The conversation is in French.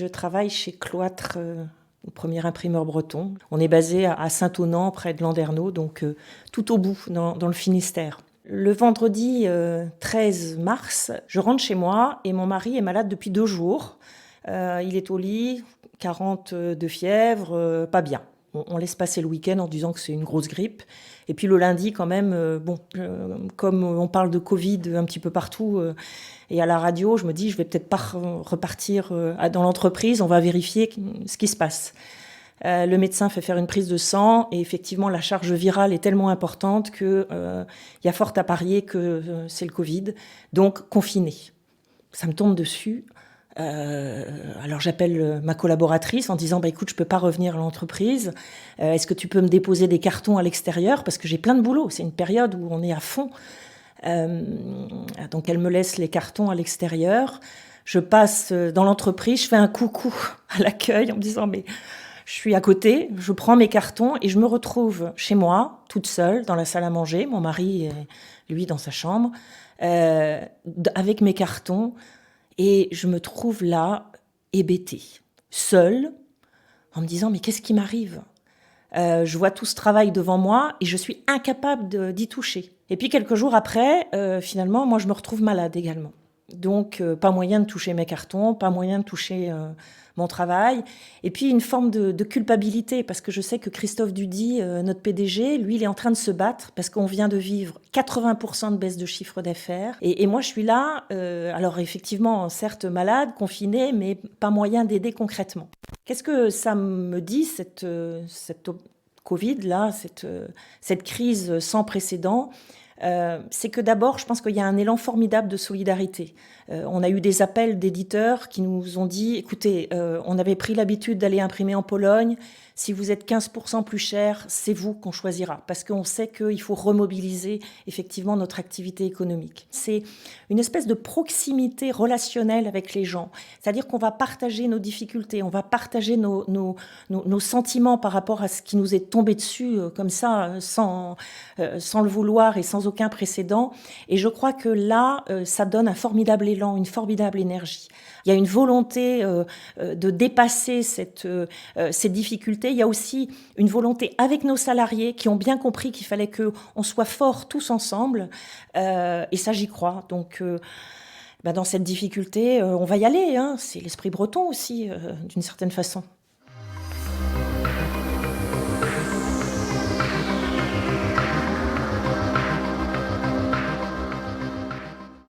Je travaille chez Cloître, le premier imprimeur breton. On est basé à Saint-Aunant, près de Landerneau, donc tout au bout, dans le Finistère. Le vendredi 13 mars, je rentre chez moi et mon mari est malade depuis 2 jours. Il est au lit, 40 de fièvre, pas bien. On laisse passer le week-end en disant que c'est une grosse grippe. Et puis le lundi, quand même, comme on parle de Covid un petit peu partout et à la radio, je me dis, je vais peut-être pas repartir dans l'entreprise, on va vérifier ce qui se passe. Le médecin fait faire une prise de sang et effectivement, la charge virale est tellement importante qu'il y a fort à parier que c'est le Covid. Donc, confiné. Ça me tombe dessus. Alors j'appelle ma collaboratrice en disant écoute, je peux pas revenir à l'entreprise, est-ce que tu peux me déposer des cartons à l'extérieur parce que j'ai plein de boulot, c'est une période où on est à fond. Donc elle me laisse les cartons à l'extérieur, je passe dans l'entreprise, je fais un coucou à l'accueil en me disant mais je suis à côté, je prends mes cartons et je me retrouve chez moi toute seule dans la salle à manger, mon mari est lui dans sa chambre, avec mes cartons. Et je me trouve là, hébétée, seule, en me disant « mais qu'est-ce qui m'arrive ?» Je vois tout ce travail devant moi et je suis incapable d'y toucher. Et puis quelques jours après, finalement, moi je me retrouve malade également. Donc pas moyen de toucher mes cartons, pas moyen de toucher mon travail. Et puis une forme de culpabilité, parce que je sais que Christophe Dudy, notre PDG, lui, il est en train de se battre, parce qu'on vient de vivre 80% de baisse de chiffre d'affaires. Et moi, je suis là, alors effectivement, certes malade, confinée, mais pas moyen d'aider concrètement. Qu'est-ce que ça me dit, cette Covid-là, cette crise sans précédent ? C'est que d'abord, je pense qu'il y a un élan formidable de solidarité. On a eu des appels d'éditeurs qui nous ont dit, écoutez, on avait pris l'habitude d'aller imprimer en Pologne, si vous êtes 15% plus cher, c'est vous qu'on choisira, parce qu'on sait qu'il faut remobiliser effectivement notre activité économique. C'est une espèce de proximité relationnelle avec les gens, c'est-à-dire qu'on va partager nos difficultés, on va partager nos sentiments par rapport à ce qui nous est tombé dessus comme ça, sans le vouloir et sans aucun précédent. Et je crois que là, ça donne un formidable élan, une formidable énergie. Il y a une volonté de dépasser ces difficultés. Il y a aussi une volonté avec nos salariés qui ont bien compris qu'il fallait qu'on soit forts tous ensemble. Et ça, j'y crois. Donc, dans cette difficulté, on va y aller. Hein. C'est l'esprit breton aussi, d'une certaine façon.